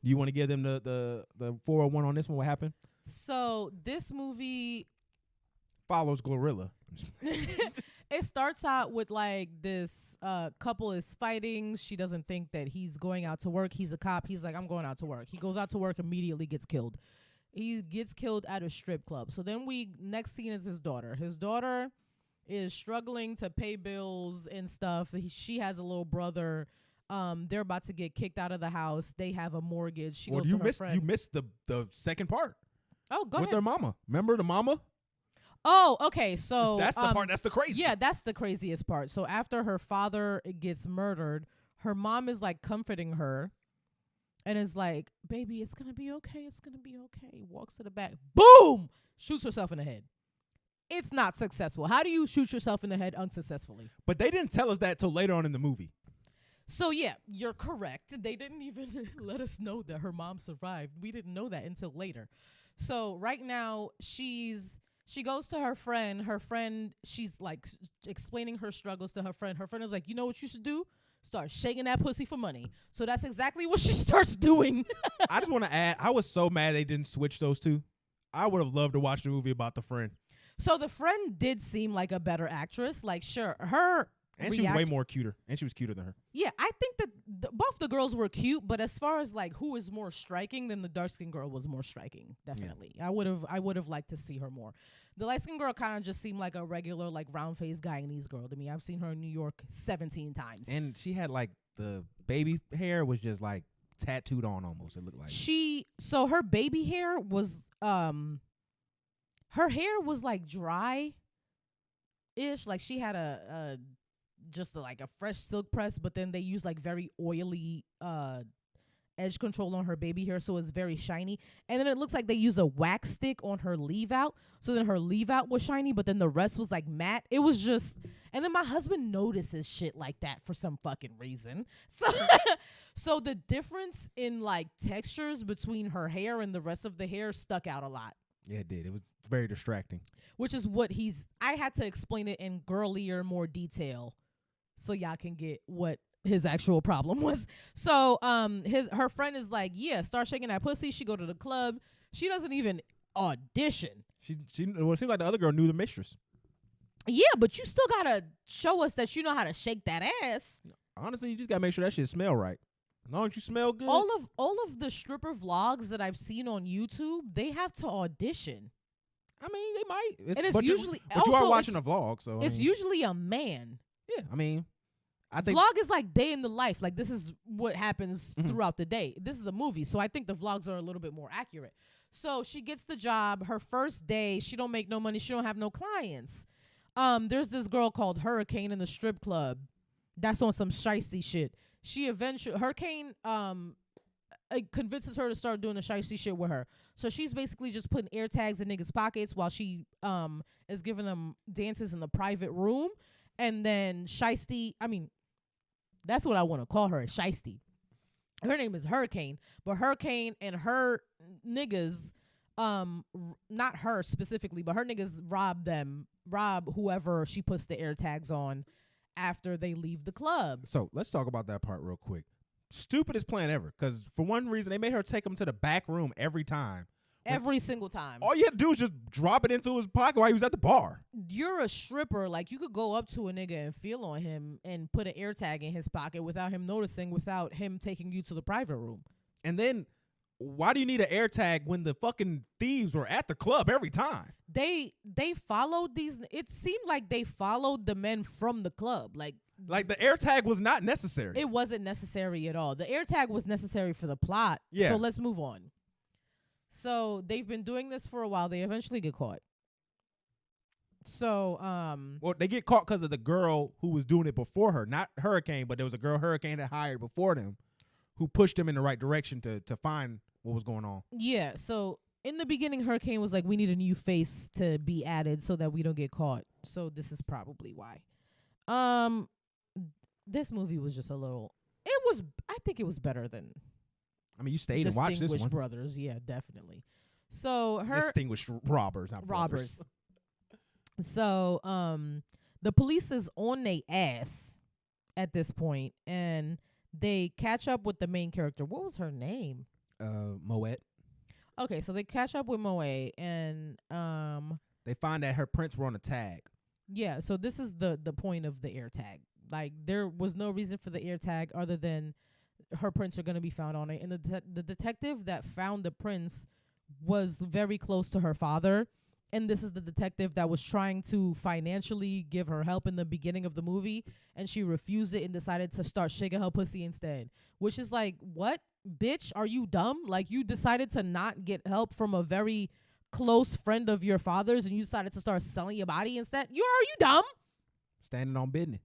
You want to give them the 401 on this one? What happened? So this movie Follows Glorilla. it starts out with like this couple is fighting. She doesn't think that he's going out to work. He's a cop. He's like, I'm going out to work. He goes out to work, immediately gets killed. He gets killed at a strip club. So then next scene is his daughter. His daughter is struggling to pay bills and stuff. She has a little brother. They're about to get kicked out of the house. They have a mortgage. She goes to her friend. You missed the second part. Oh, go ahead. With their mama. Remember the mama? Oh, okay. So that's the part. That's the crazy. Yeah, that's the craziest part. So after her father gets murdered, her mom is like comforting her, and is like, "Baby, it's gonna be okay. It's gonna be okay." Walks to the back, boom, shoots herself in the head. It's not successful. How do you shoot yourself in the head unsuccessfully? But they didn't tell us that till later on in the movie. So yeah, you're correct. They didn't even let us know that her mom survived. We didn't know that until later. So right now she goes to her friend. Her friend, she's like explaining her struggles to her friend. Her friend is like, you know what you should do? Start shaking that pussy for money. So that's exactly what she starts doing. I just want to add, I was so mad they didn't switch those two. I would have loved to watch the movie about the friend. So the friend did seem like a better actress. Like, sure, her and she was way more cuter. And she was cuter than her. Yeah, I think that both the girls were cute, but as far as like who is more striking, then the dark-skinned girl was more striking. Definitely. Yeah. I would have liked to see her more. The light-skinned girl kind of just seemed like a regular, like, round-faced Guyanese girl to me. I've seen her in New York 17 times. And she had, like, the baby hair was just, like, tattooed on almost, it looked like. So her baby hair was, her hair was, like, dry-ish. Like, she had just like a fresh silk press, but then they used, like, very oily, edge control on her baby hair, so it's very shiny. And then it looks like they use a wax stick on her leave out, so then her leave out was shiny, but then the rest was like matte. It was just, and then my husband notices shit like that for some fucking reason. So the difference in like textures between her hair and the rest of the hair stuck out a lot. Yeah, it did. It was very distracting. Which is what I had to explain it in girlier, more detail so y'all can get what his actual problem was. So her friend is like, yeah, start shaking that pussy. She go to the club. She doesn't even audition. Well, it seemed like the other girl knew the mistress. Yeah, but you still gotta show us that you know how to shake that ass. Honestly, you just gotta make sure that shit smell right. As long as you smell good. All of the stripper vlogs that I've seen on YouTube, they have to audition. I mean, they might. And it's usually but you are watching a vlog, so it's usually a man. Yeah, I mean, I think vlog is like day in the life. Like, this is what happens throughout the day. This is a movie, so I think the vlogs are a little bit more accurate. So she gets the job. Her first day, she don't make no money. She don't have no clients. There's this girl called Hurricane in the strip club. That's on some shicey shit. Hurricane convinces her to start doing the shicey shit with her. So she's basically just putting air tags in niggas' pockets while she is giving them dances in the private room. And then that's what I want to call her, Shiesty. Her name is Hurricane, but Hurricane and her niggas, not her specifically, but her niggas rob whoever she puts the air tags on after they leave the club. So let's talk about that part real quick. Stupidest plan ever, because for one reason, they made her take him to the back room every time. Every single time. All you had to do was just drop it into his pocket while he was at the bar. You're a stripper. Like, you could go up to a nigga and feel on him and put an air tag in his pocket without him noticing, without him taking you to the private room. And then, why do you need an air tag when the fucking thieves were at the club every time? They followed these. It seemed like they followed the men from the club. Like the air tag was not necessary. It wasn't necessary at all. The air tag was necessary for the plot. Yeah. So let's move on. So they've been doing this for a while. They eventually get caught. So well, they get caught because of the girl who was doing it before her, not Hurricane, but there was a girl Hurricane that hired before them, who pushed them in the right direction to find what was going on. Yeah. So in the beginning, Hurricane was like, we need a new face to be added so that we don't get caught. So this is probably why. This movie was just a little. I think it was better than. I mean, you stayed and watched this one. Distinguished Brothers, yeah, definitely. So Distinguished Robbers, not Robbers. Brothers. So the police is on their ass at this point, and they catch up with the main character. What was her name? Moet. Okay, so they catch up with Moe, and They find that her prints were on a tag. yeah. So this is the point of the air tag. Like there was no reason for the air tag other than her prints are gonna be found on it, and the detective that found the prints was very close to her father. And this is the detective that was trying to financially give her help in the beginning of the movie, and she refused it and decided to start shaking her pussy instead. Which is like, what, bitch? Are you dumb? Like, you decided to not get help from a very close friend of your father's, and you decided to start selling your body instead? Are you dumb? Standing on business.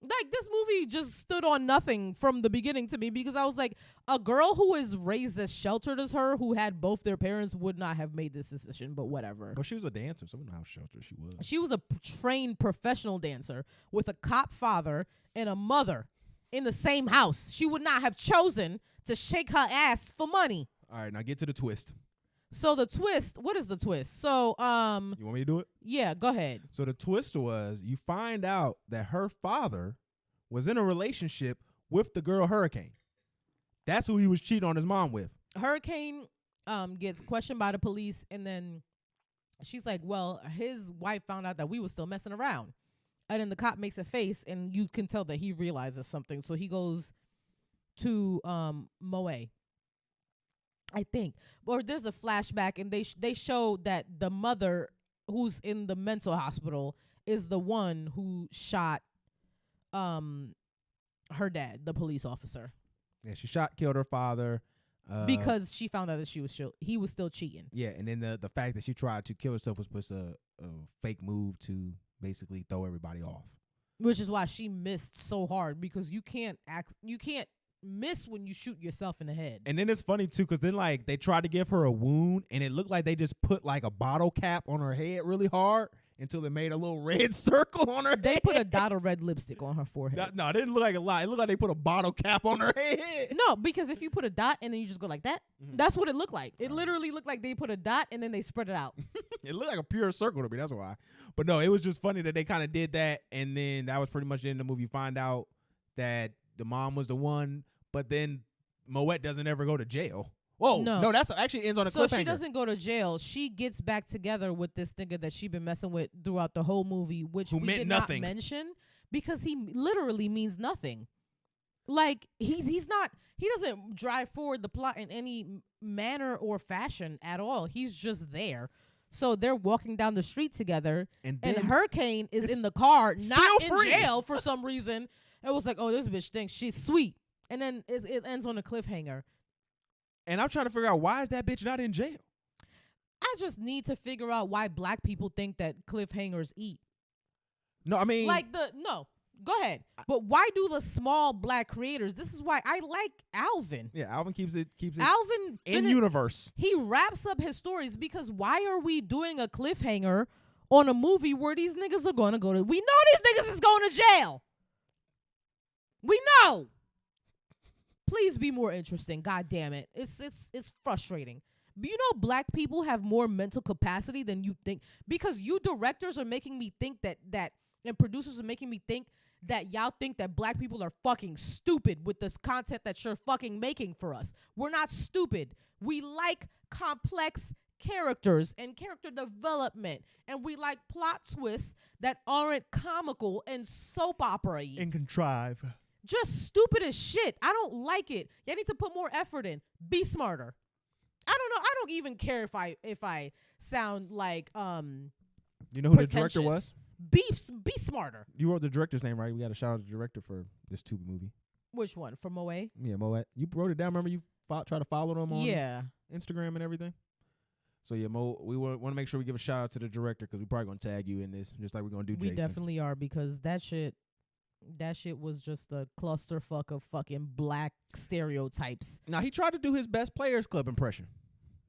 Like, this movie just stood on nothing from the beginning to me, because I was like, a girl who is raised as sheltered as her, who had both their parents, would not have made this decision, but whatever. Well, she was a dancer, so we know how sheltered she was. She was a trained professional dancer with a cop father and a mother in the same house. She would not have chosen to shake her ass for money. All right, now get to the twist. So the twist, what is the twist? So, You want me to do it? yeah, go ahead. So the twist was you find out that her father was in a relationship with the girl Hurricane. That's who he was cheating on his mom with. Hurricane gets questioned by the police, and then she's like, well, his wife found out that we were still messing around. And then the cop makes a face, and you can tell that he realizes something. So he goes to Moe, I think. Or there's a flashback, and they show that the mother, who's in the mental hospital, is the one who shot her dad, the police officer. Yeah, she killed her father. Because she found out that he was still cheating. Yeah, and then the fact that she tried to kill herself was just a fake move to basically throw everybody off. Which is why she missed so hard, because you can't miss when you shoot yourself in the head. And then it's funny too, because then like they tried to give her a wound, and it looked like they just put like a bottle cap on her head really hard until it made a little red circle on her They head. put a dot of red lipstick on her forehead. No, it didn't look like a lot. It looked like they put a bottle cap on her head. No, because if you put a dot and then you just go like that, that's what it looked like. It literally looked like they put a dot and then they spread it out. It looked like a pure circle to me. That's why. But no, it was just funny that they kind of did that, and then that was pretty much the end of the movie. You find out that the mom was the one, but then Moet doesn't ever go to jail. Whoa, no, that's actually ends on a cliffhanger. So she doesn't go to jail. She gets back together with this nigga that she been messing with throughout the whole movie, which we did not mention because he literally means nothing. Like he doesn't drive forward the plot in any manner or fashion at all. He's just there. So they're walking down the street together, and Hurricane is in the car, not in jail for some reason. It was like, oh, this bitch thinks she's sweet. And then it ends on a cliffhanger. And I'm trying to figure out, why is that bitch not in jail? I just need to figure out why black people think that cliffhangers eat. No, I mean, go ahead. But why do the small black creators? This is why I like Alvin. Yeah, Alvin keeps it Alvin in universe. He wraps up his stories, because why are we doing a cliffhanger on a movie where these niggas are going to go to? We know these niggas is going to jail. We know. Please be more interesting. God damn it. It's frustrating. But you know, black people have more mental capacity than you think, because you directors are making me think that and producers are making me think that y'all think that black people are fucking stupid with this content that you're fucking making for us. We're not stupid. We like complex characters and character development, and we like plot twists that aren't comical and soap opera-y. And contrive. Just stupid as shit. I don't like it. Y'all need to put more effort in. Be smarter. I don't know. I don't even care if I sound like You know who the director was? Be smarter. You wrote the director's name, right? We got to shout out the director for this Tubi movie. Which one? For Moe? Yeah, Moet. You wrote it down. Remember you try to follow them on Instagram and everything? So yeah, Mo, we want to make sure we give a shout out to the director, because we're probably going to tag you in this, just like we're going to do Jason. We definitely are, because that shit was just a clusterfuck of fucking black stereotypes. Now, he tried to do his best Players Club impression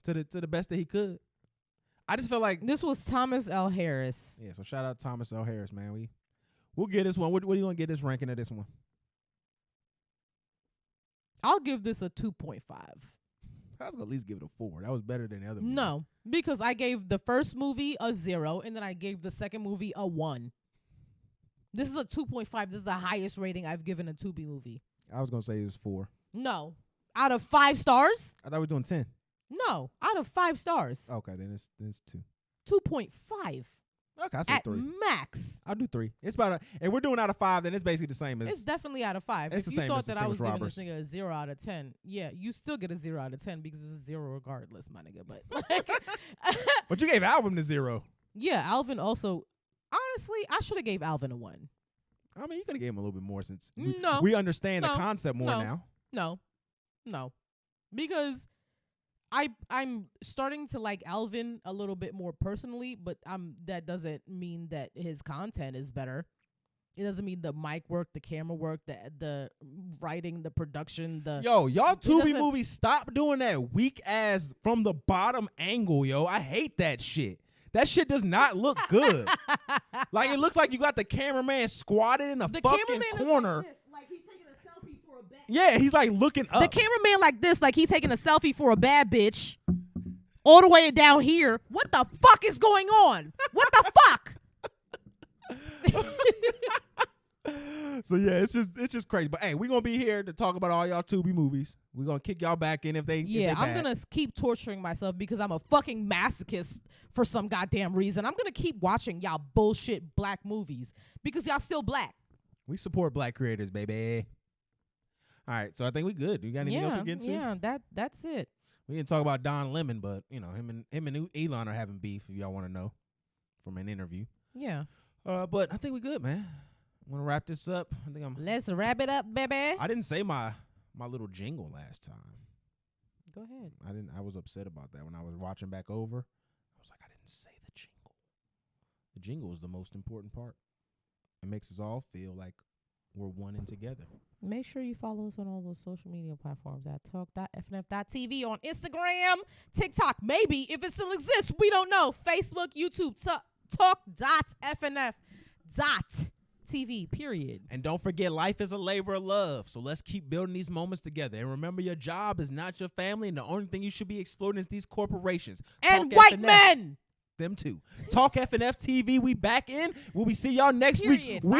to the best that he could. I just feel like this was Thomas L. Harris. Yeah, so shout out Thomas L. Harris, man. We'll get this one. What do you want to get this ranking of this one? I'll give this a 2.5. I was gonna at least give it a 4. That was better than the other movie. No, because I gave the first movie a 0, and then I gave the second movie a 1. This is a 2.5. This is the highest rating I've given a Tubi movie. I was gonna say it was 4. No, Out of 5 stars? I thought we were doing 10. No, out of 5 stars. Okay, then it's 2. 2.5 Okay, I say at 3. max. I'll do 3. It's about and we're doing out of 5. Then it's basically the same as. It's definitely out of 5. It's If the you same thought as that I was giving Robbers. this nigga a 0 out of 10, yeah, you still get a 0 out of 10 because it's a 0 regardless, my nigga. But like, But you gave Alvin the 0. yeah, Alvin also. Honestly, I should have gave Alvin a 1. I mean, you could have gave him a little bit more since No, we understand the No. concept more No. now. no, because I'm starting to like Alvin a little bit more personally, but that doesn't mean that his content is better. It doesn't mean the mic work, the camera work, the writing, the production, Yo, y'all Tubi doesn't- movies, stop doing that weak ass from the bottom angle, yo. I hate that shit. That shit does not look good. Like, it looks like you got the cameraman squatted in the fucking cameraman corner. is like this, like he's taking a selfie for a bad. Yeah, he's like looking up. The cameraman like this, like he's taking a selfie for a bad bitch. All the way down here. What the fuck is going on? What the fuck? So yeah, it's just crazy. But hey, we're gonna be here to talk about all y'all Tubi movies. We're gonna kick y'all back in if they Yeah, if they I'm bad. gonna keep torturing myself because I'm a fucking masochist for some goddamn reason. I'm gonna keep watching y'all bullshit black movies because y'all still black. We support black creators, baby. All right, so I think we good. You got anything else we get into? Yeah, that's it. We didn't talk about Don Lemon, but you know him and Elon are having beef. If y'all want to know from an interview. Yeah. But I think we good, man. I'm gonna wrap this up. I think Let's wrap it up, baby. I didn't say my little jingle last time. Go ahead. I was upset about that when I was watching back over. I was like, I didn't say the jingle. The jingle is the most important part. It makes us all feel like we're one and together. Make sure you follow us on all those social media platforms at talk.fnf.tv on Instagram, TikTok, maybe if it still exists. We don't know. Facebook, YouTube, talk.fnf.tv, period. And don't forget, life is a labor of love. So let's keep building these moments together. And remember, your job is not your family. And the only thing you should be exploring is these corporations. And Talk white FNF. men. Them too. Talk FNF TV. We back in. We'll be see y'all next Period. week.